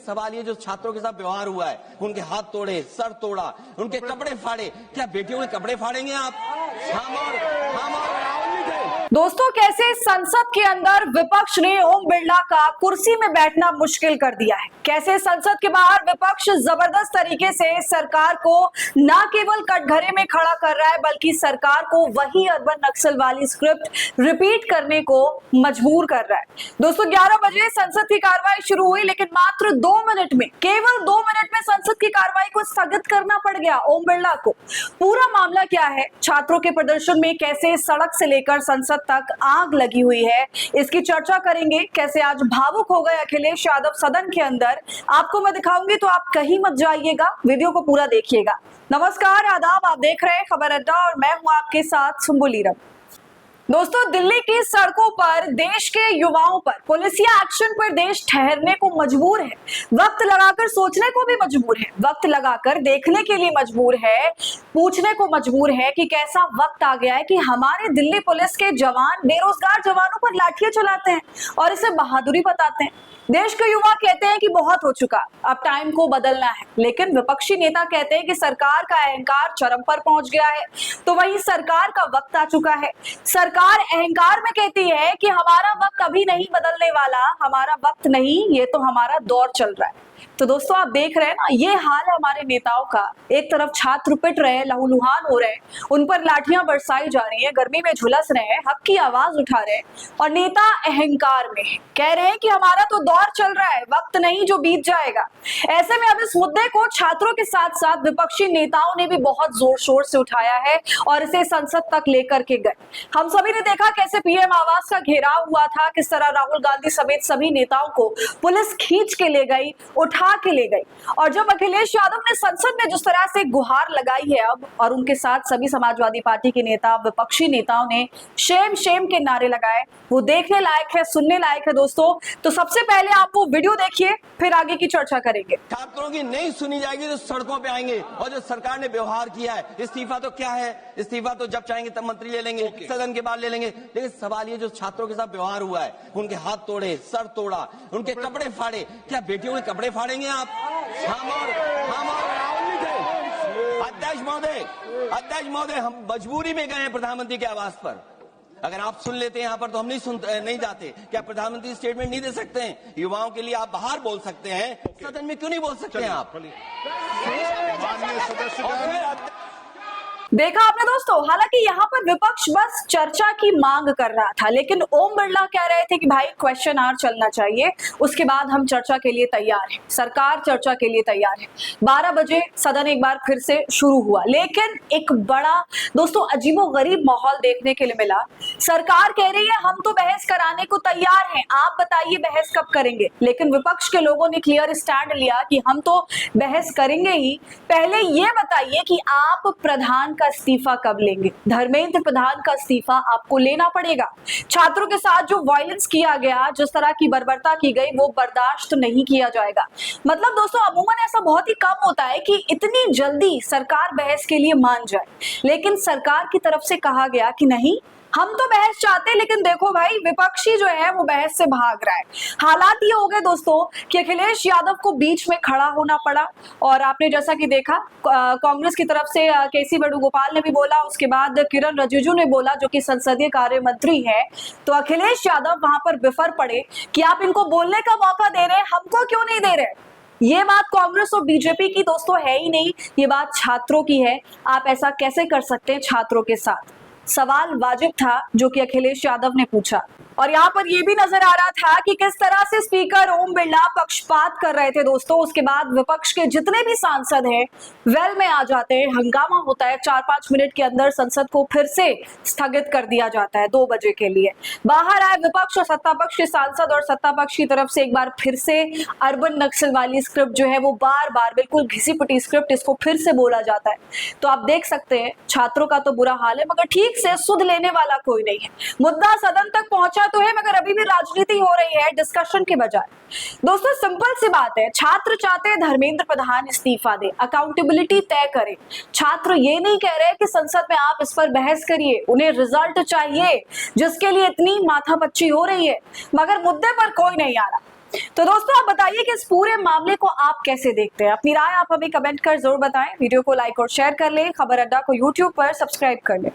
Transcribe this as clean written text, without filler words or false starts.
सवाल ये जो छात्रों के साथ व्यवहार हुआ है, उनके हाथ तोड़े, सर तोड़ा, उनके कपड़े फाड़े, क्या बेटियों के कपड़े फाड़ेंगे आप? हम और राहुल जी थे। दोस्तों, कैसे संसद के अंदर विपक्ष ने ओम बिरला का कुर्सी में बैठना मुश्किल कर दिया है, कैसे संसद के बाहर विपक्ष जबरदस्त तरीके से सरकार को न केवल कटघरे में खड़ा कर रहा है बल्कि सरकार को वही अर्बन नक्सल वाली स्क्रिप्ट रिपीट करने को मजबूर कर रहा है। दोस्तों, 11 बजे संसद की कार्रवाई शुरू हुई, लेकिन मात्र 2 मिनट में, केवल 2 मिनट में संसद की कार्रवाई को स्थगित करना पड़ गया ओम बिरला को। पूरा मामला क्या है, छात्रों के प्रदर्शन में कैसे सड़क से लेकर संसद तक आग लगी हुई है, इसकी चर्चा करेंगे। कैसे आज भावुक हो गए अखिलेश यादव सदन के अंदर, आपको मैं दिखाऊंगी, तो आप कहीं मत जाइएगा, वीडियो को पूरा देखिएगा। नमस्कार, आदाब, आप देख रहे हैं खबर अड्डा और मैं हूं आपके साथ सुम्बुलीरम। दोस्तों, दिल्ली की सड़कों पर देश के युवाओं पर पुलिसिया एक्शन पर देश ठहरने को मजबूर है, वक्त लगाकर सोचने को भी मजबूर है, वक्त लगाकर देखने के लिए मजबूर है, पूछने को मजबूर है कि कैसा वक्त आ गया है कि हमारे दिल्ली पुलिस के जवान बेरोजगार जवानों पर लाठियां चलाते हैं और इसे बहादुरी बताते हैं। देश के युवा कहते हैं कि बहुत हो चुका, अब टाइम को बदलना है, लेकिन विपक्षी नेता कहते हैं कि सरकार का अहंकार चरम पर पहुंच गया है, तो वही सरकार का वक्त आ चुका है। सरकार अहंकार में कहती है कि हमारा वक्त अभी नहीं बदलने वाला, हमारा वक्त नहीं, ये तो हमारा दौर चल रहा है। तो दोस्तों, आप देख रहे हैं ना, ये हाल है हमारे नेताओं का। एक तरफ छात्र पिट रहे हैं, लहूलुहान हो रहे हैं, उन पर लाठियां बरसाई जा रही हैं, गर्मी में झुलस रहे हैं, हक की आवाज उठा रहे हैं, और नेता अहंकार में कह रहे हैं कि हमारा तो दौर चल रहा है, वक्त नहीं जो बीत जाएगा। ऐसे में अब इस मुद्दे को छात्रों के साथ साथ विपक्षी नेताओं ने भी बहुत जोर शोर से उठाया है और इसे संसद तक लेकर के गए। हम सभी ने देखा कैसे पीएम आवास का घेराव हुआ था, किस तरह राहुल गांधी समेत सभी नेताओं को पुलिस खींच के ले गई, उठा के ले गई। और जब अखिलेश यादव ने संसद में जिस तरह से गुहार लगाई है अब, और उनके साथ सभी समाजवादी पार्टी के नेता, विपक्षी नेताओं ने शेम शेम के नारे लगाए, वो देखने लायक है, सुनने लायक है। दोस्तों, तो सबसे पहले आप वो वीडियो देखिए, फिर आगे की चर्चा करेंगे। छात्रों की नहीं सुनी जाएगी तो सड़कों पे आएंगे, और जो सरकार ने व्यवहार किया है, इस्तीफा तो क्या है, इस्तीफा तो जब चाहेंगे तब मंत्री ले लेंगे, सदन के बाद ले लेंगे। लेकिन सवाल ये जो छात्रों के साथ व्यवहार हुआ है, उनके हाथ तोड़े, सर तोड़ा, उनके कपड़े फाड़े, क्या बेटियों के कपड़े फाड़ेंगे आप? हम और राहुल जी थे। अध्यक्ष महोदय, हम मजबूरी में गए हैं प्रधानमंत्री के आवास पर। अगर आप सुन लेते हैं यहाँ पर तो हम नहीं जाते। क्या प्रधानमंत्री स्टेटमेंट नहीं दे सकते हैं? युवाओं के लिए आप बाहर बोल सकते हैं, सदन में क्यों नहीं बोल सकते हैं आप? देखा आपने दोस्तों, हालांकि यहाँ पर विपक्ष बस चर्चा की मांग कर रहा था, लेकिन ओम बिरला कह रहे थे कि भाई क्वेश्चन आवर चलना चाहिए, उसके बाद हम चर्चा के लिए तैयार हैं, सरकार चर्चा के लिए तैयार है। 12 बजे सदन एक बार फिर से शुरू हुआ, लेकिन एक बड़ा दोस्तों अजीबोगरीब माहौल देखने के लिए मिला। सरकार कह रही है हम तो बहस कराने को तैयार हैं, आप बताइए बहस कब करेंगे। लेकिन विपक्ष के लोगों ने क्लियर स्टैंड लिया कि हम तो बहस करेंगे ही, पहले ये बताइए कि आप प्रधान का इस्तीफा कब लेंगे। धर्मेंद्र प्रधान का इस्तीफा आपको लेना पड़ेगा। छात्रों के साथ जो वायलेंस किया गया, जिस तरह की बर्बरता की गई, वो बर्दाश्त नहीं किया जाएगा। मतलब दोस्तों, अमूमन ऐसा बहुत ही कम होता है कि इतनी जल्दी सरकार बहस के लिए मान जाए, लेकिन सरकार की तरफ से कहा गया कि नहीं, हम तो बहस चाहते हैं, लेकिन देखो भाई विपक्षी जो है वो बहस से भाग रहा है। हालात ये हो गए दोस्तों कि अखिलेश यादव को बीच में खड़ा होना पड़ा, और आपने जैसा कि देखा कांग्रेस की तरफ से केसी वेणुगोपाल ने भी बोला, उसके बाद किरण रिजिजू ने बोला जो कि संसदीय कार्य मंत्री है। तो अखिलेश यादव वहां पर बिफर पड़े कि आप इनको बोलने का मौका दे रहे हैं, हमको क्यों नहीं दे रहे। ये बात कांग्रेस और बीजेपी की दोस्तों है ही नहीं, ये बात छात्रों की है। आप ऐसा कैसे कर सकते हैं छात्रों के साथ? सवाल वाजिब था जो कि अखिलेश यादव ने पूछा। और यहाँ पर ये भी नजर आ रहा था कि किस तरह से स्पीकर ओम बिरला पक्षपात कर रहे थे दोस्तों। उसके बाद विपक्ष के जितने भी सांसद हैं वेल में आ जाते हैं, हंगामा होता है, 4-5 मिनट के अंदर संसद को फिर से स्थगित कर दिया जाता है 2 बजे के लिए। बाहर आए विपक्ष और सत्ता पक्ष के सांसद, और सत्ता पक्ष की तरफ से एक बार फिर से अर्बन नक्सल वाली स्क्रिप्ट जो है वो बार बार बिल्कुल घिसी पिटी स्क्रिप्ट, इसको फिर से बोला जाता है। तो आप देख सकते हैं छात्रों का तो बुरा हाल है, मगर ठीक से सुध लेने वाला कोई नहीं है। मुद्दा सदन तक पहुंचा तो है, मगर अभी भी राजनीति हो रही है डिस्कशन के बजाय। दोस्तों, सिंपल सी बात है, छात्र चाहते हैं धर्मेंद्र प्रधान इस्तीफा दे, अकाउंटेबिलिटी तय करे। छात्र ये नहीं कह रहे कि संसद में आप इस पर बहस करिए, उन्हें रिजल्ट चाहिए जिसके लिए इतनी माथापच्ची हो रही है, मगर मुद्दे पर कोई नहीं आ रहा। तो दोस्तों आप बताइए कि इस पूरे मामले को आप कैसे देखते हैं? अपनी राय आप हमें कमेंट कर जरूर बताएं। वीडियो को लाइक और शेयर कर लें। खबर अड्डा को यूट्यूब पर सब्सक्राइब कर लें।